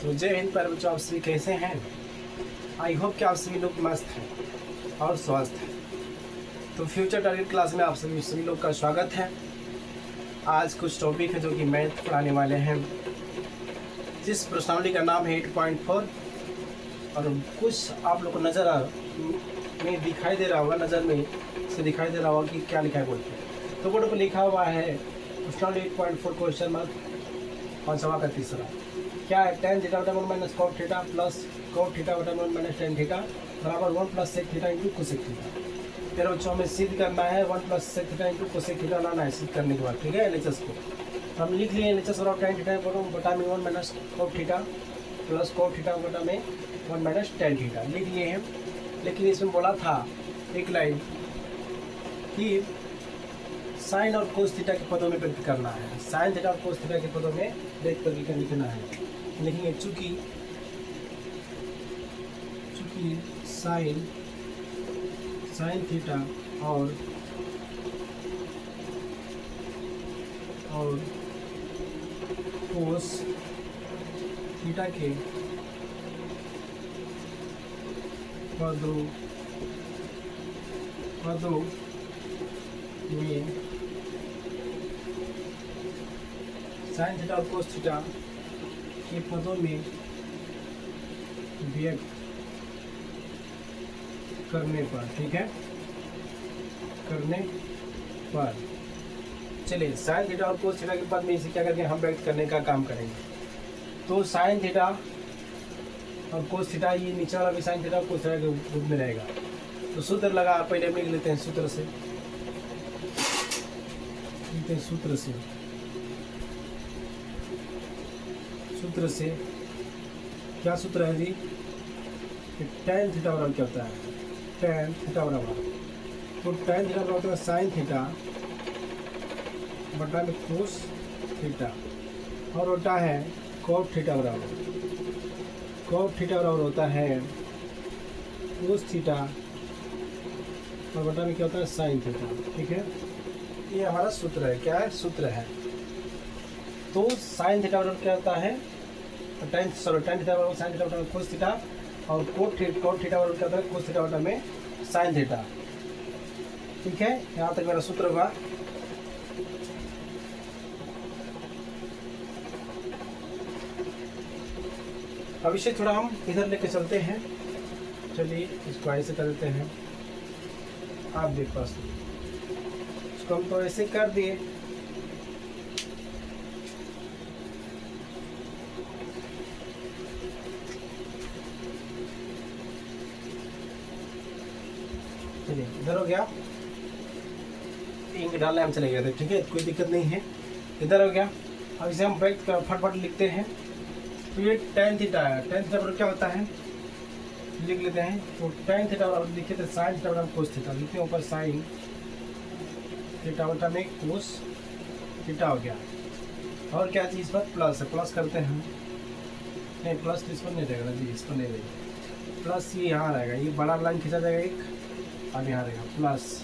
तो जय हिंद प्यारे बच्चों, आप सभी कैसे हैं। आई होप कि आप सभी लोग मस्त हैं और स्वस्थ हैं। तो फ्यूचर टारगेट क्लास में आप सभी लोग का स्वागत है। आज कुछ टॉपिक है जो कि मैथ पढ़ाने वाले हैं, जिस प्रश्नावली का नाम है 8.4 और कुछ आप लोग को नज़र में दिखाई दे रहा होगा, नज़र में से दिखाई दे रहा होगा कि क्या लिखा है बोल के। तो बोर्ड पर लिखा हुआ है प्रश्नावली 8.4 क्वेश्चन मार्क और सवाल का तीसरा क्या है। tan थीटा बटा 1 minus cot theta plus cot theta बटा 1 माइनस tan थीटा बराबर 1 plus sec theta into cosec theta. फिर बच्चों हमें सिद्ध करना है 1 plus sec theta into cosec theta लाना है सिद्ध करने के बाद, ठीक है। LHS को हम लिख लिए, LHS और tan थीटा बटा में 1 minus cot theta plus cot theta बटा में 1 माइनस tan थीटा लिख लिए हैं। लेकिन इसमें बोला था एक लाइन कि साइन और कोस थीटा के पदों में व्यक्त करना है, साइन थीटा और कोस थीटा के पदों में व्यक्त करके लिखना है। लेकिन चूँकि साइन थीटा और कोस थीटा के पदों में साइन थीटा और कोस थीटा के पदों में व्यक्त करने पर, ठीक है, करने पर चलिए साइन थीटा और कोस थीटा के पद में इसे क्या करके हम व्यक्त करने का काम करेंगे। तो साइन थीटा और कोस थीटा, ये नीचे वाला भी साइन थीटा और कोस थीटा के रूप में रहेगा। तो सूत्र लगा, पहले हम लिख लेते हैं सूत्र से क्या सूत्र है जी कि tan थीटा बराबर क्या होता है, tan थीटा बराबर, तो tan थीटा बराबर होता है साइन थीटा बटा में कोस थीटा और होता है cot थीटा बराबर, cot थीटा बराबर होता है कोस थीटा और बटा में क्या होता है साइन थीटा, ठीक है। ये हमारा सूत्र है, क्या है सूत्र है। तो साइन थीटा बराबर क्या होता है, tan थीटा बराबर साइन थीटा बटा में कोस थीटा और cot थीटा बराबर क्या होता है कोस थीटा बटा में साइन थीटा, ठीक है। यहाँ तक मेरा सूत्र होगा। अब इसे थोड़ा हम इधर लेके चलते हैं, चलिए इसको ऐसे कर देते हैं। आप देख पास इसको हम तो ऐसे कर दिए, चलिए इधर हो गया, इंक डालने हम चले गए थे, ठीक है, कोई दिक्कत नहीं है। इधर हो गया। अब इसे हम व्यक्त फटफट लिखते हैं। तो ये tan थीटा है, tan थीटा बराबर क्या होता है लिख लेते हैं। तो tan थीटा बराबर लिखे थे साइन थीटा बराबर कोस थीटा, लिखते हैं ऊपर साइन थीटा बटा में कोस थीटा हो गया। और क्या चीज़ पर प्लस है, प्लस करते हैं हम, नहीं प्लस तो इस पर नहीं रहेगा जी, इस पर नहीं रहेगा प्लस, ये यहाँ रहेगा, ये बड़ा लाइन खींचा जाएगा एक, अब यहाँ रहेगा प्लस।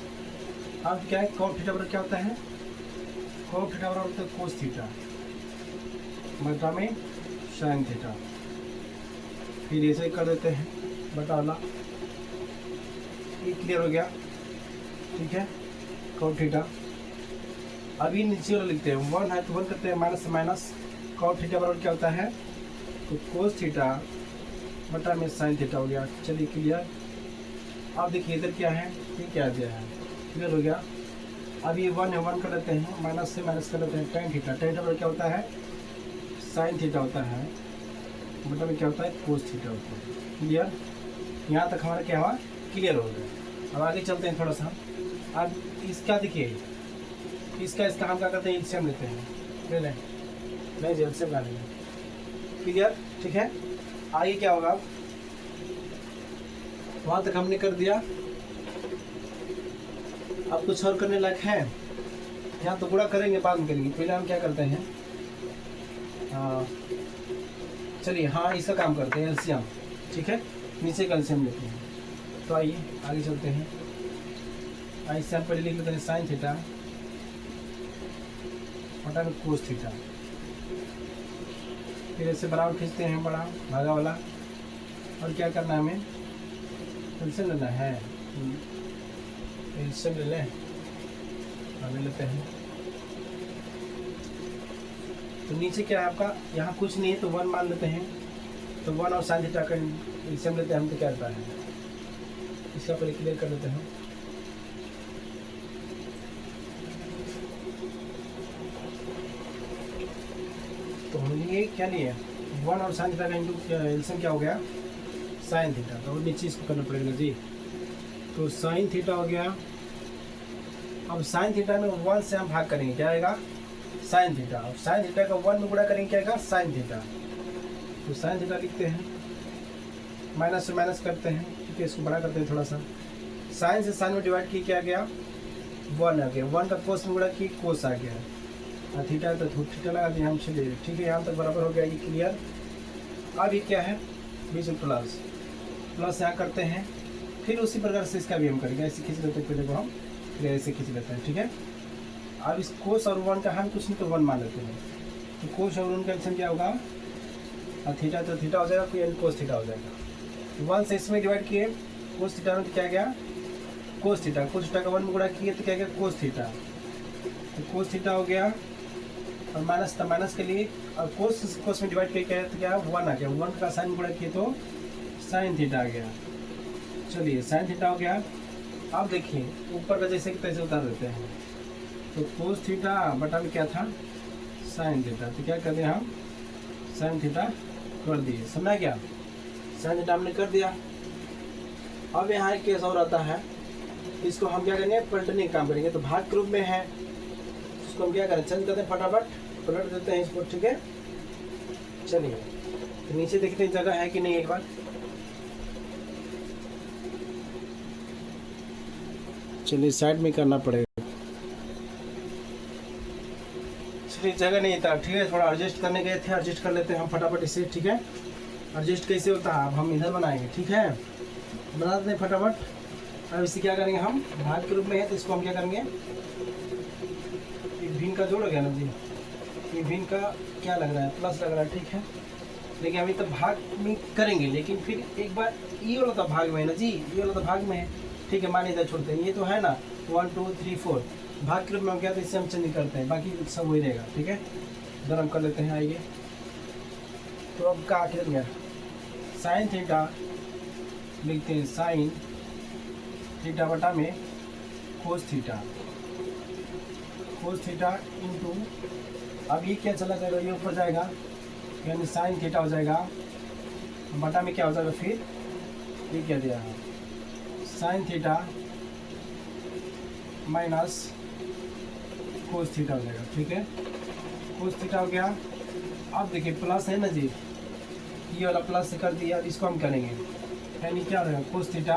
अब क्या है cot थीटा बराबर क्या होता है, cot थीटा बराबर होता है कोस थीटा बटा में साइन थीटा। फिर ऐसे कर देते हैं बटा वाला, ये क्लियर हो गया, ठीक है। cot थीटा अभी नीचे वाला लिखते हैं, 1 है तो 1 करते हैं, माइनस से माइनस, cot थीटा बराबर क्या होता है तो कोस थीटा बटा में साइन थीटा हो गया। चलिए क्लियर। अब देखिए इधर क्या है, ये क्या दिया है, क्लियर हो गया। अब ये 1 है, 1 कर लेते हैं, माइनस से माइनस कर लेते हैं, tan थीटा, tan थीटा बराबर क्या होता है साइन थीटा होता है बटा में क्या होता है कोस थीटा होता है। क्लियर, यहाँ तक हमारा क्या हुआ क्लियर हो गया। अब आगे चलते हैं थोड़ा सा। अब इसका देखिए, इसका हम क्या करते हैं एलसीएम लेते हैं, ले लें, नहीं एलसीएम ला लेंगे, क्लियर, ठीक है। आगे क्या होगा, वहाँ तक हमने कर दिया। अब कुछ और करने लायक है, यहाँ तो पूरा करेंगे बाद में करेंगे, पहले हम क्या करते हैं, चलिए हाँ इसका काम करते हैं एलसीएम, ठीक है, नीचे का एलसीएम लेते हैं। तो आइए आगे चलते हैं। ऐसे हम पहले लिख लेते हैं साइन थीटा बटा में कोस थीटा, फिर ऐसे बराबर खींचते हैं, बड़ा भागा वाला। और क्या करना है, हमें एलसीएम लेना है। एलसीएम ले लें, ले लेते हैं। तो नीचे क्या है आपका, यहाँ कुछ नहीं है तो 1 मान लेते हैं। तो 1 और sin थीटा का एलसीएम लेते हैं हम, तो क्या आता है, इसका पहले क्लियर कर लेते हैं। तो हम लिए क्या लिए, 1 और sin थीटा का इंटू एलसीएम क्या हो गया, sin थीटा। तो नीचे इसको करना पड़ेगा जी। तो sin थीटा हो गया। अब sin थीटा में 1 से हम भाग करेंगे, क्या आएगा, sin थीटा। अब sin थीटा का 1 में गुणा करेंगे, क्या आएगा, sin थीटा। तो sin थीटा लिखते हैं, माइनस से माइनस करते हैं, ठीक है, इसको बड़ा करते हैं थोड़ा सा। sin से sin में डिवाइड की, क्या गया, 1 आ गया। 1 का कोस में गुणा की, कोस आ गया। और थीटा तो थीटा लगा दिया हम, चलिए ठीक है, यहाँ तक बराबर हो गया, ये क्लियर। अब ये क्या है, बीच में प्लस, प्लस यहाँ करते हैं। फिर उसी प्रकार से इसका भी हम करेंगे, ऐसे खींच लेते हैं पहले को हम, फिर ऐसे खींच लेते हैं, ठीक है। अब इस कोस और 1 का हम कुछ नहीं तो 1 मान लेते हैं। तो कोस और 1 का एलसीएम क्या होगा, और थीटा तो थीटा हो जाएगा, फिर कोस थीटा हो जाएगा। 1 से इसमें डिवाइड किए, कोस थीटा में तो क्या गया, कोस थीटा। कोस थीटा का 1 में गुणा किए तो क्या गया, कोस थीटा। तो कोस थीटा हो गया, और माइनस था, माइनस के लिए, और कोस में डिवाइड किया तो क्या 1 आ गया। 1 का साइन गुणा किए तो साइन थीटा आ गया। चलिए साइन थीटा हो गया। अब देखिए ऊपर का जैसे कि तैसे उतार देते हैं। तो कोस थीटा बटा में क्या था, साइन थीटा। तो क्या कर दिया हम, साइन थीटा कर दिए, समझा क्या, साइन थीटा हमने कर दिया। अब यहाँ एक केस और आता है, इसको हम क्या करेंगे, पलटने का काम करेंगे। तो भाग के रूप में है, इसको हम क्या करें, चेंज करते हैं, फटाफट पलट देते हैं इसको, ठीक है। चलिए तो नीचे देखते हैं जगह है कि नहीं, एक बार चलिए साइड में करना पड़ेगा। चलिए जगह नहीं था, ठीक है, थोड़ा एडजस्ट करने गए थे, एडजस्ट कर लेते हैं हम फटाफट इसे, ठीक है। एडजस्ट कैसे होता है, अब हम इधर बनाएंगे, ठीक है, बना देते हैं फटाफट। अब इसे क्या करेंगे हम, भाग के रूप में है तो इसको हम क्या करेंगे, एक भिन्न का जोड़ हो गया ना जी, ये भिन्न का क्या लग रहा है, प्लस लग रहा है, ठीक है। लेकिन अभी तो भाग में करेंगे, लेकिन फिर एक बार ये वाला तो भाग में है ना जी, ये वाला तो भाग में है, ठीक है, मान इधर छोड़ते हैं, ये तो है ना 1 2 3 4 भाग के रूप में हम क्या, तो इससे हम चेंज करते हैं, बाकी सब वही रहेगा, ठीक है। इधर हम कर लेते हैं, आइए। तो अब क्या आखिर में साइन थीटा लिखते हैं, साइन थीटा बटा में cos theta, cos theta into, अब ये क्या चला जाएगा, ये ऊपर जाएगा, यानी साइन थीटा हो जाएगा, बटा में क्या हो जाएगा, फिर ये क्या दिया है, sine theta minus cos theta हो जाएगा, ठीक है। कोस थीटा हो गया। अब देखिए प्लस है ना जी, ये वाला प्लस से कर दिया, इसको हम करेंगे, यानी क्या रहेगा, कोस थीटा,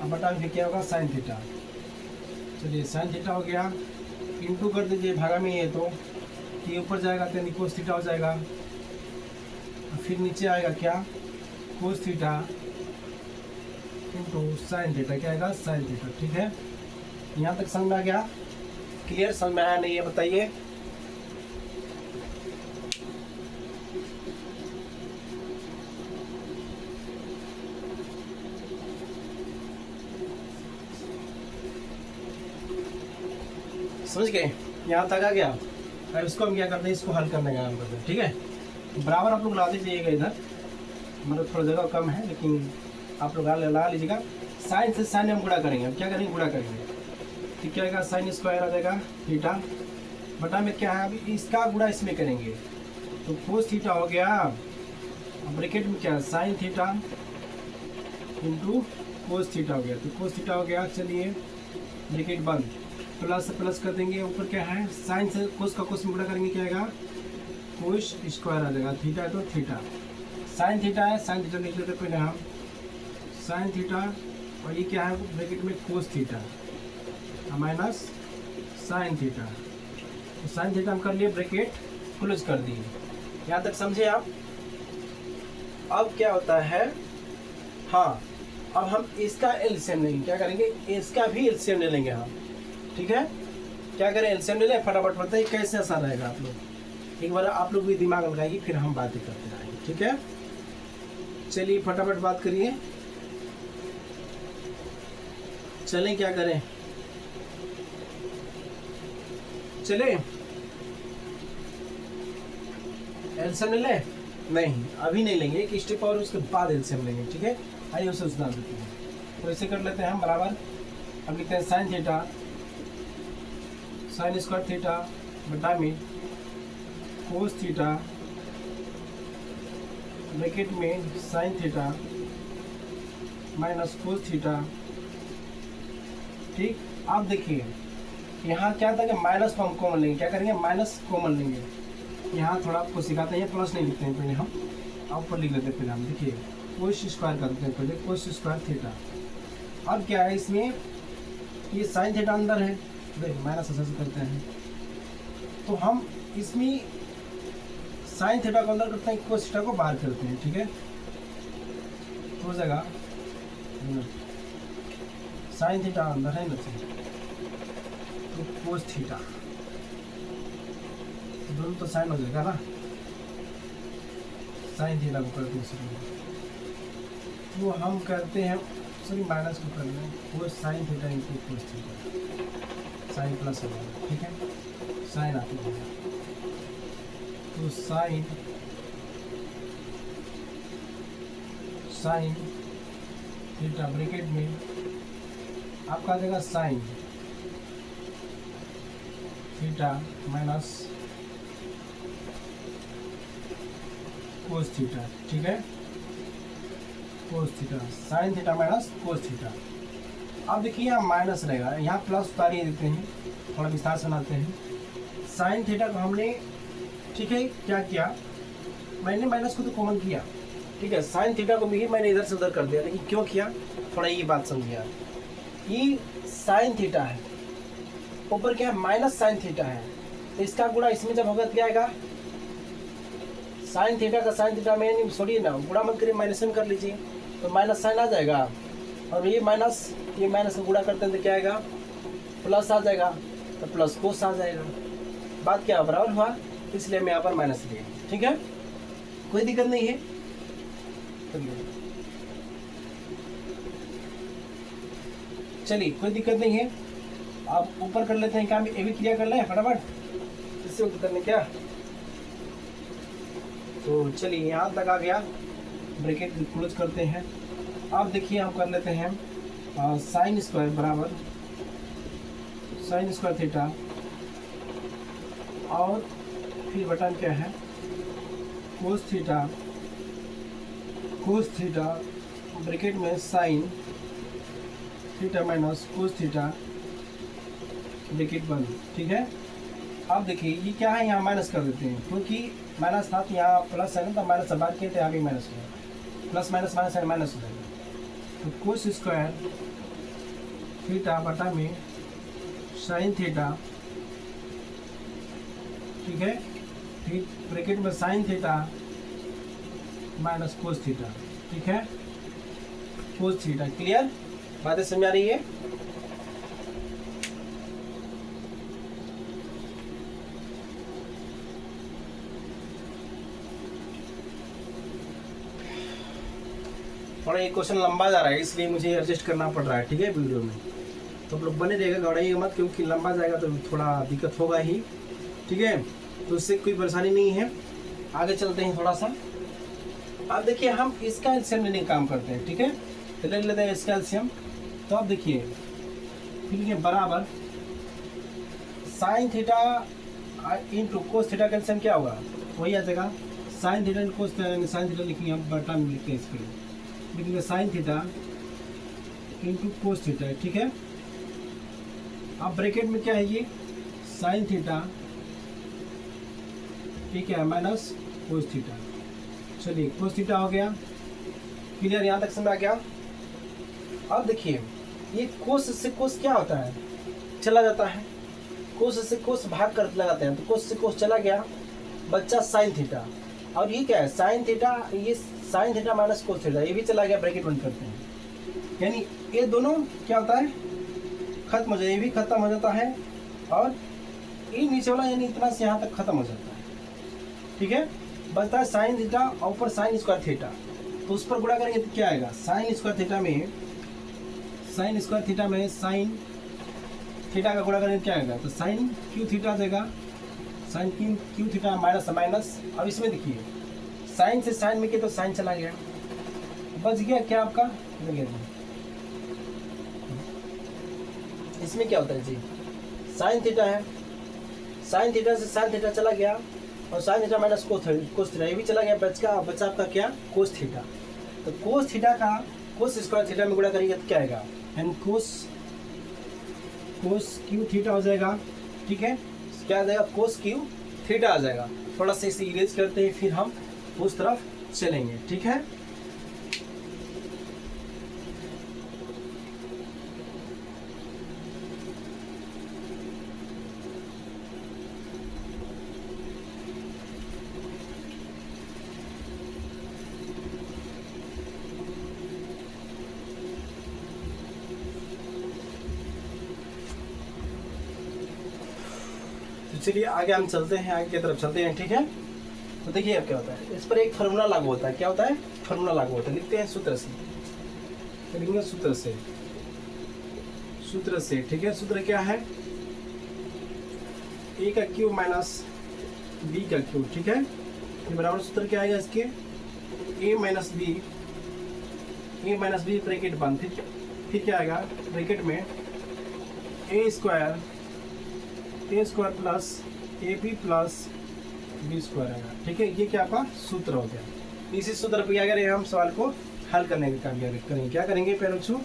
अब बटा में क्या होगा, साइन थीटा। चलिए साइन थीटा हो गया, इंटू कर दीजिए, भागा में ये तो ये ऊपर जाएगा तो यानी कोस थीटा हो जाएगा, फिर नीचे आएगा क्या, cos theta into sine theta, क्या आएगा, साइन थीटा, ठीक है। यहाँ तक समझ में आ गया, क्लियर, समझ में आया नहीं है बताइए। समझ गए, यहाँ तक आ गया। अब इसको हम क्या करते हैं, इसको हल करने का काम करते हैं, ठीक है। तो बराबर आप लोग ला दीजिएगा इधर, मतलब थोड़ा जगह कम है, लेकिन आप लोग लगा लीजिएगा। साइन से साइन हम गुणा करेंगे, अब क्या करेंगे, गुणा करेंगे, तो क्या आएगा, साइन स्क्वायर आ जाएगा थीटा, बटा में क्या है, अभी इसका गुणा इसमें करेंगे, तो कोस थीटा हो गया। अब ब्रैकेट में क्या है, sine theta into cos theta हो गया, तो कोस थीटा हो गया। चलिए ब्रैकेट बंद, प्लस से प्लस कर देंगे, ऊपर क्या है, साइन से कोस का कोस में गुणा करेंगे, क्या आएगा, कोस स्क्वायर आ जाएगा, थीटा है तो थीटा, साइन थीटा है, साइन थीटा लिख लेते पहले हम, साइन थीटा, और ये क्या है ब्रैकेट में cos theta minus sine theta. तो साइन थीटा हम कर लिए, ब्रैकेट क्लोज कर दिए, यहाँ तक समझे आप। अब क्या होता है, हाँ अब हम इसका एलसीएम लेंगे, क्या करेंगे, इसका भी एलसीएम ले लेंगे हम, ठीक है। क्या करें, एलसीएम ले लें, फटाफट बताइए कैसे आसान रहेगा आप लोग। एक बार आप लोग भी दिमाग लगाइए, फिर हम बातें करते रहेंगे, ठीक है। चलिए फटाफट बात करिए, चलें क्या करें, चले एल्सियम ले लें? नहीं अभी नहीं लेंगे, एक स्टेप और उसके बाद एल्सियम लेंगे, ठीक है। आइए उसे सुना देते हैं। तो ऐसे कर लेते हैं हम बराबर। अब लिखते हैं sine theta, sign square theta बटा में कोस थीटा, ब्रैकेट में sine theta minus cos theta, ठीक। आप देखिए यहाँ क्या था कि माइनस को हम कॉमन लेंगे, क्या करेंगे माइनस कॉमन लेंगे। यहाँ थोड़ा आपको सिखाते हैं, प्लस नहीं लिखते हैं पहले हम, ऊपर लिख लेते हैं पहले हम। देखिए कोस स्क्वायर करते हैं पहले, कोस स्क्वायर थीटा। अब क्या है इसमें, ये साइन थीटा अंदर है, देखिए माइनस ऐसे करते हैं, तो हम इसमें साइन थीटा को अंदर करते हैं, कोस थीटा को बाहर करते हैं, ठीक है। हो जाएगा साइन थीटा अंदर है ना, तो कोस थीटा, दोनों तो साइन हो जाएगा ना, साइन थीटा को करते हैं, वो हम करते हैं सॉरी माइनस को कर रहे हैं, वो sine theta into cos theta, sine plus हो जाएगा, ठीक है, साइन आती है, तो साइन साइन थीटा ब्रैकेट में आपका आ जाएगा sine theta minus cos theta, ठीक है, कोस theta, sine theta minus cos theta. अब देखिए यहाँ माइनस रहेगा, यहाँ प्लस उतारिए देते हैं, थोड़ा विस्तार से बनाते हैं। साइन थीटा को हमने, ठीक है, क्या किया, मैंने माइनस को तो कॉमन किया, ठीक है, साइन थीटा को भी मैंने इधर से उधर कर दिया, लेकिन क्यों किया, थोड़ा ये बात समझिए। ये साइन थीटा है, ऊपर क्या है माइनस साइन थीटा है, तो इसका गुणा इसमें जब होगा तो क्या आएगा, साइन थीटा का साइन थीटा में छोड़िए ना, गुणा मत करिए, माइनस में कर लीजिए, तो माइनस साइन आ जाएगा, और ये माइनस का गुणा करते हैं तो क्या आएगा, प्लस आ जाएगा, तो प्लस कोस आ जाएगा। बात क्या बराबर हुआ, इसलिए मैं यहाँ पर माइनस लिया, ठीक है, कोई दिक्कत नहीं है। चलिए कोई दिक्कत नहीं है, आप ऊपर कर लेते हैं क्या, ये भी क्लियर कर लें फटाफट, इससे ऊपर करने क्या। तो चलिए यहाँ तक आ गया, ब्रैकेट क्लोज करते हैं। अब देखिए हम कर लेते हैं साइन स्क्वायर बराबर साइन स्क्वायर थीटा, और फिर बटन क्या है कोस थीटा ब्रैकेट में sine theta minus cos theta bracket बंद, ठीक है। अब देखिए ये क्या है, यहाँ माइनस कर देते हैं, क्योंकि माइनस था तो यहाँ प्लस है ना, तो माइनस बाहर किया तो यहाँ भी माइनस हो जाएगा, प्लस माइनस माइनस है माइनस हो जाएगा, तो कोस स्क्वायर थीटा बटा में साइन थीटा, ठीक है, फिर ब्रैकेट में sine theta minus cos theta, ठीक है, कोस थीटा। क्लियर, बातें समझ आ रही है। थोड़ा ये क्वेश्चन लंबा जा रहा है, इसलिए मुझे एडजस्ट करना पड़ रहा है, ठीक है, वीडियो में, तो आप लोग बने रहेगा, घबराइएगा मत, क्योंकि लंबा जाएगा तो थोड़ा दिक्कत होगा ही, ठीक है, तो उससे कोई परेशानी नहीं है। आगे चलते हैं थोड़ा सा। अब देखिए हम इसका एल्सियम लेने का काम करते हैं, ठीक है, तो ले लेते हैं इसका एल्सियम। तो अब देखिए फिर ये बराबर sign theta into cos theta का एल्सियम क्या होगा, वही आ जाएगा sign theta into cos theta, sine theta लिखेंगे हम बटा में लिखते हैं, इसके लिए लिखेंगे sign theta into cos theta, ठीक है। अब ब्रैकेट में क्या है ये साइन थीटा, ठीक है, माइनस कोस थीटा। चलिए कोस थीटा हो गया, क्लियर, यहाँ तक समझ आ गया। अब देखिए ये कोस से कोस क्या होता है, चला जाता है, कोस से कोस भाग कर लगाते हैं, तो कोस से कोस चला गया, बच्चा साइन थीटा, और ये क्या है साइन थीटा, ये sine theta minus cos theta, ये भी चला गया, ब्रैकेट बंद करते हैं, यानी ये दोनों क्या होता है खत्म हो जाए, ये भी खत्म हो जाता है, और ये नीचे वाला यानी इतना से यहाँ तक खत्म हो जाता है, ठीक है, बनता है साइन थीटा और ऊपर साइन स्क्वायर थीटा, तो उस पर गुणा करेंगे तो क्या आएगा, साइन स्क्वायर थीटा में साइन थीटा का गुणा करेंगे क्या आएगा, तो साइन क्यू थीटा देगा, sine cube theta minus minus. अब इसमें देखिए साइन से साइन में किया तो साइन चला गया, बच गया क्या आपका, इसमें क्या होता है जी, साइन थीटा है, साइन थीटा से साइन थीटा चला गया और sine theta minus cos theta ये भी चला गया, बचा आपका क्या, कोस थीटा। तो कोस थीटा का कोस स्क्वायर थीटा में गुणा करेंगे तो क्या आएगा, एंड कोस क्यू थीटा हो जाएगा। ठीक है, क्या आ जाएगा, कोस क्यू थीटा आ जाएगा। थोड़ा सा इसे इरेज करते हैं फिर हम उस तरफ चलेंगे। ठीक है, चलिए आगे हम चलते हैं, आगे की तरफ चलते हैं। ठीक है, तो देखिए अब क्या होता है, इस पर एक फार्मूला लागू होता है। क्या होता है, फार्मूला लागू होता है, लिखते हैं सूत्र से, लिखेंगे सूत्र से। ठीक है, सूत्र क्या है, ए का क्यूब माइनस बी का क्यूब। ठीक है, ये बराबर सूत्र क्या आएगा इसके, ए माइनस बी ब्रैकेट बंद, फिर क्या आएगा ब्रैकेट में a square plus a b plus b square आएगा। ठीक है, ये क्या आपका सूत्र हो गया। इसी सूत्र पर क्या करेंगे, हम सवाल को हल करने का काम करेंगे। क्या करेंगे पेरेंट्सों,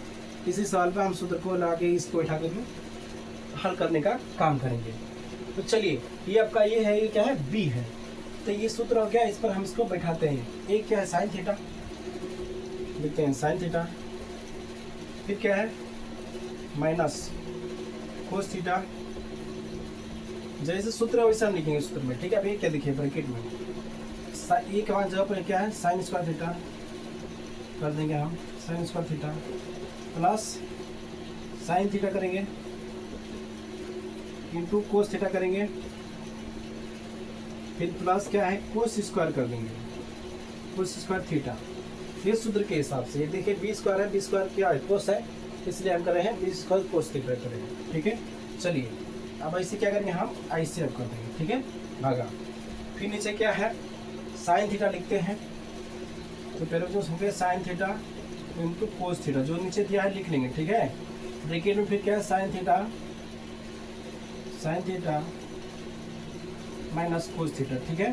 इसी सवाल पे हम सूत्र को ला के इसको उठा कर हल करने का काम करेंगे। तो चलिए, ये आपका ये है, ये क्या है, बी है, तो ये सूत्र हो गया, इस पर हम इसको बैठाते हैं। एक क्या है, साइन थीटा, लिखते हैं साइन थीटा, फिर क्या है माइनस कोस थीटा, जैसे सूत्र है वैसे हम लिखेंगे सूत्र में। ठीक है, अब ये क्या देखिए ब्रैकेट में ए के बाद जगह पर क्या है, साइन स्क्वायर थीटा कर देंगे हम, sign square theta plus sine theta करेंगे इंटू कोस थीटा करेंगे, फिर प्लस क्या है कोस स्क्वायर कर देंगे, कोस स्क्वायर थीटा। ये सूत्र के हिसाब से ये देखिए बी स्क्वायर है, बी स्क्वायर क्या है, कोस है, इसलिए हम कर रहे हैं बी स्क्वायर कोस थीटा करेंगे। ठीक है, चलिए अब ऐसे क्या करेंगे, हम ऐसे अब कर देंगे। ठीक है, भागा, फिर नीचे क्या है साइन थीटा लिखते हैं, तो पहले जो हो गया sign theta into cos theta, जो नीचे दिया है लिख लेंगे। ठीक है, ब्रैकेट में फिर क्या है sine theta minus cos theta. ठीक है,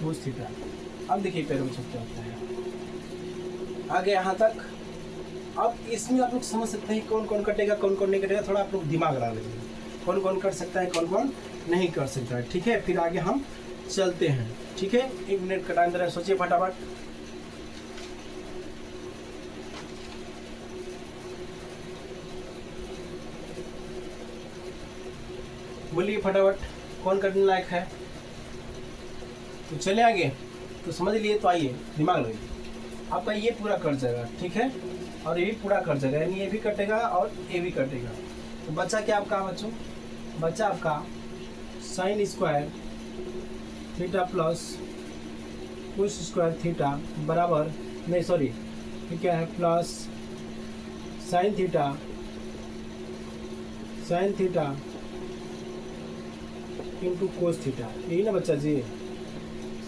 कोस थीटा। अब देखिए पहले सब क्या होता है आगे यहाँ तक। अब इसमें आप लोग समझ सकते हैं कौन कौन कटेगा, कौन कौन नहीं कटेगा, थोड़ा आप लोग दिमाग लगा लीजिए, कौन कौन कर सकता है, कौन कौन नहीं कर सकता है। ठीक है, फिर आगे हम चलते हैं। ठीक है, 1 मिनट का टाइम दे रहा है, सोचिए फटाफट। बोलिए फटाफट, कौन करने लायक है, तो चले आगे, तो समझ लिए, तो आइए दिमाग लगाइए। आपका ये पूरा कट जाएगा। ठीक है, और ये भी पूरा कट जाएगा, यानी ये भी कटेगा और ये भी कटेगा। तो बचा क्या आपका बच्चों, बचा आपका sine square theta plus cos square theta बराबर, नहीं सॉरी, ये क्या है, plus sine theta into cos theta, यही ना बच्चा जी,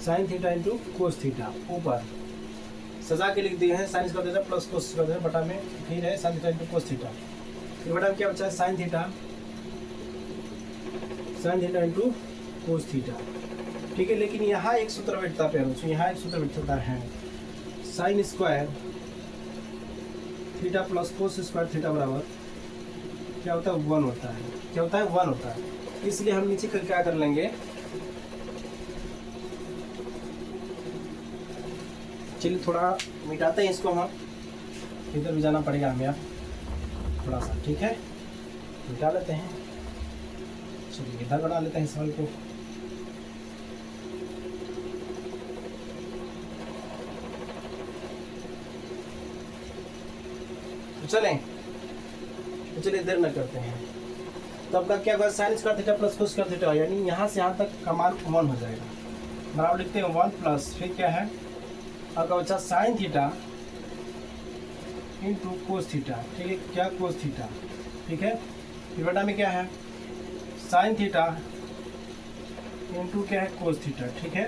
sine theta into cos theta. ऊपर सजा के लिख दिए हैं sine square theta plus cos square theta, बटा में फिर है sine theta into cos theta, फिर बटा में क्या बचा है sine theta into cos theta. ठीक है, लेकिन यहाँ एक सूत्र बैठता है, यहाँ एक सूत्र बैठता है, sign square theta plus cos square theta बराबर क्या होता है 1 होता है। क्या होता है 1 होता है, इसलिए हम नीचे कर क्या कर लेंगे, चलिए थोड़ा मिटाते हैं इसको, हम इधर भी जाना पड़ेगा हमें अब थोड़ा सा। ठीक है, मिटा लेते हैं, चलिए इधर बना लेते हैं सवाल को। तो चलिए देर न करते हैं। तो आपका क्या होगा, sign square theta plus cos square theta, यानी यहाँ से यहाँ तक का मान 1 हो जाएगा। बराबर लिखते हैं 1 प्लस फिर क्या है आपका बच्चा sign theta into cos theta. ठीक है, क्या कोस थीटा। ठीक है, फिर बटा में क्या है साइन थीटा इंटू क्या है कोस थीटा। ठीक है,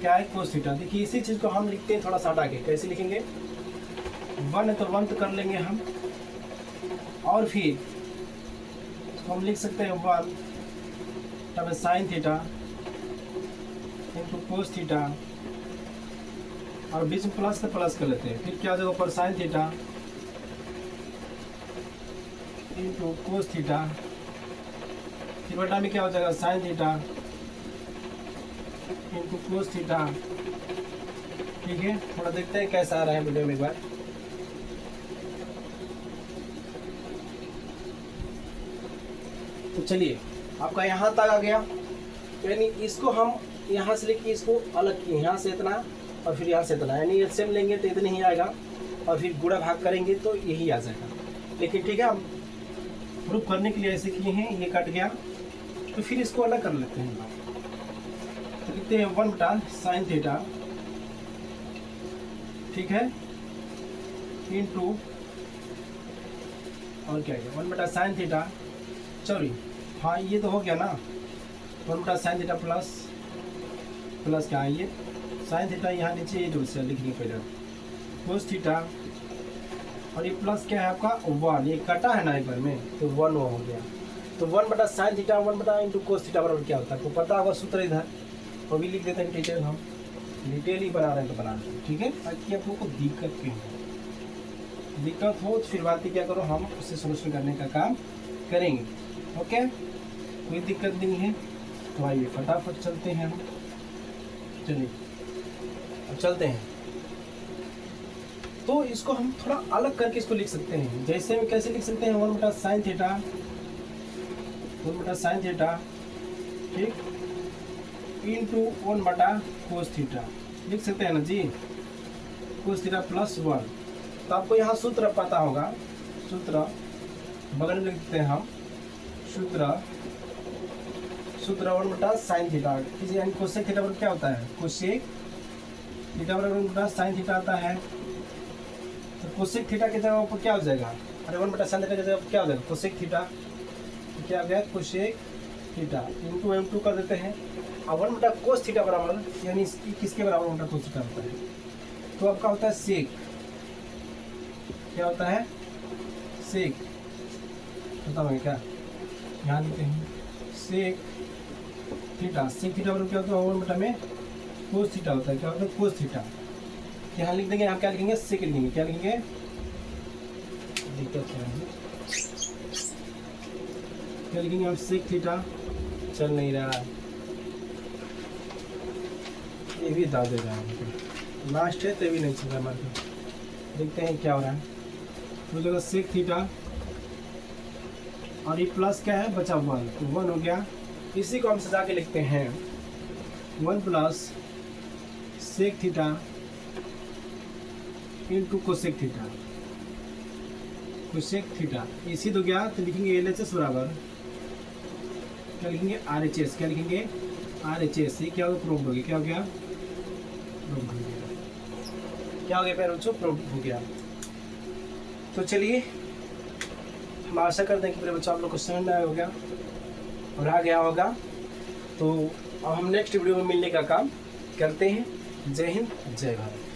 क्या है कोस थीटा। देखिए इसी चीज़ को हम लिखते हैं थोड़ा सा हटा के, कैसे लिखेंगे 1 है तो 1 तो कर लेंगे हम, और फिर इसको हम लिख सकते हैं 1 तब sign theta into cos theta, और बीच में प्लस से प्लस कर लेते हैं। फिर क्या हो जाएगा ऊपर sign theta into cos theta, फिर बटा में क्या हो जाएगा sign theta into cos theta. ठीक है, थोड़ा देखते हैं कैसा आ रहा है वीडियो में एक बार। तो चलिए आपका यहाँ तक आ गया, यानी इसको हम यहाँ से लेके इसको अलग किए, यहाँ से इतना और फिर यहाँ से इतना, यानी एलसीएम लेंगे तो इतना ही आएगा और फिर गुणा भाग करेंगे तो यही आ जाएगा। लेकिन ठीक है, हम प्रूफ करने के लिए ऐसे किए हैं, ये कट गया तो फिर इसको अलग कर लेते हैं। तो लिखते हैं 1 बटा साइन थीटा, ठीक है, इंटू और क्या है 1 बटा साइन थीटा, सॉरी हाँ ये तो हो गया ना 1 बटा साइन थीटा प्लस प्लस क्या है ये साइन थीटा, यहाँ नीचे ये जो से लिखने पहले कोस थीटा, और ये प्लस क्या है आपका 1, ये कटा है ना एक बार में तो 1 हो गया। तो 1 बटा साइन थीटा 1 बटा इंटू कोस थीटा बराबर क्या होता है, तो पता होगा सूत्र इधर, वो भी लिख देते हैं डिटेल, हम डिटेल ही बना रहे हैं तो बना रहे हैं। ठीक है, ताकि आप लोग को दिक्कत क्यों हो, दिक्कत हो तो फिर बात क्या करो, हम उससे सोल्यूशन करने का काम करेंगे। ओके, कोई दिक्कत नहीं है। तो आइए फटाफट चलते हैं हम, चलिए अब चलते हैं। तो इसको हम थोड़ा अलग करके इसको लिख सकते हैं, जैसे में कैसे लिख सकते हैं 1 बटा साइन थीटा 1 बटा साइन थीटा, ठीक, इंटू 1 बटा कोस थीटा लिख सकते हैं ना जी, कोस थीटा प्लस 1। तो आपको यहाँ सूत्र पता होगा, सूत्र बगल में लिखते हैं हम, सूत्र 1 बटा साइन थीटा, यानी कोसेक थीटा बराबर क्या होता है, कोसेक थीटा बराबर 1 बटा साइन थीटा आता है। तो कोसेक थीटा की जगह ऊपर क्या हो जाएगा, अरे 1 बटा साइन थीटा की जगह क्या हो जाएगा कोसेक थीटा, तो क्या हो गया कोसेक थीटा इंटू m2 कर देते हैं, और 1 बटा कोस थीटा बराबर यानी किसके बराबर 1 बटा कोस थीटा होता है, तो आपका होता है सेक, क्या होता है सेक, बताओगे क्या, यहाँ लिखते हैं सेक थीटा, सेक थीटा बराबर क्या होता है 1 बटा में कोस थीटा होता है, क्या होता है कोस थीटा। यहाँ लिख देंगे, हम क्या लिखेंगे सेक लिखेंगे, क्या लिखेंगे क्या लिखेंगे हम सेक थीटा, चल नहीं रहा है ये भी बता देगा हमको, लास्ट है तो भी नहीं चल रहा हमारे को, देखते हैं क्या हो रहा है। तो जगह सेक थीटा और ये प्लस क्या है बचा 1, तो 1 हो गया। इसी को हम सजा के लिखते हैं 1 plus sec theta into cosec theta, cosec theta इसी तो गया, तो लिखेंगे LHS बराबर क्या लिखेंगे RHS, क्या लिखेंगे RHS, ये क्या होगा प्रूफ हो गया, क्या हो गया प्रूफ हो गया, क्या हो गया पैर बच्चों प्रूफ हो गया। तो चलिए हम आशा करते हैं कि मेरे बच्चों आप लोग को समझ में आया होगा और आ गया होगा। तो अब हम नेक्स्ट वीडियो में मिलने का काम करते हैं। जय हिंद, जय भारत।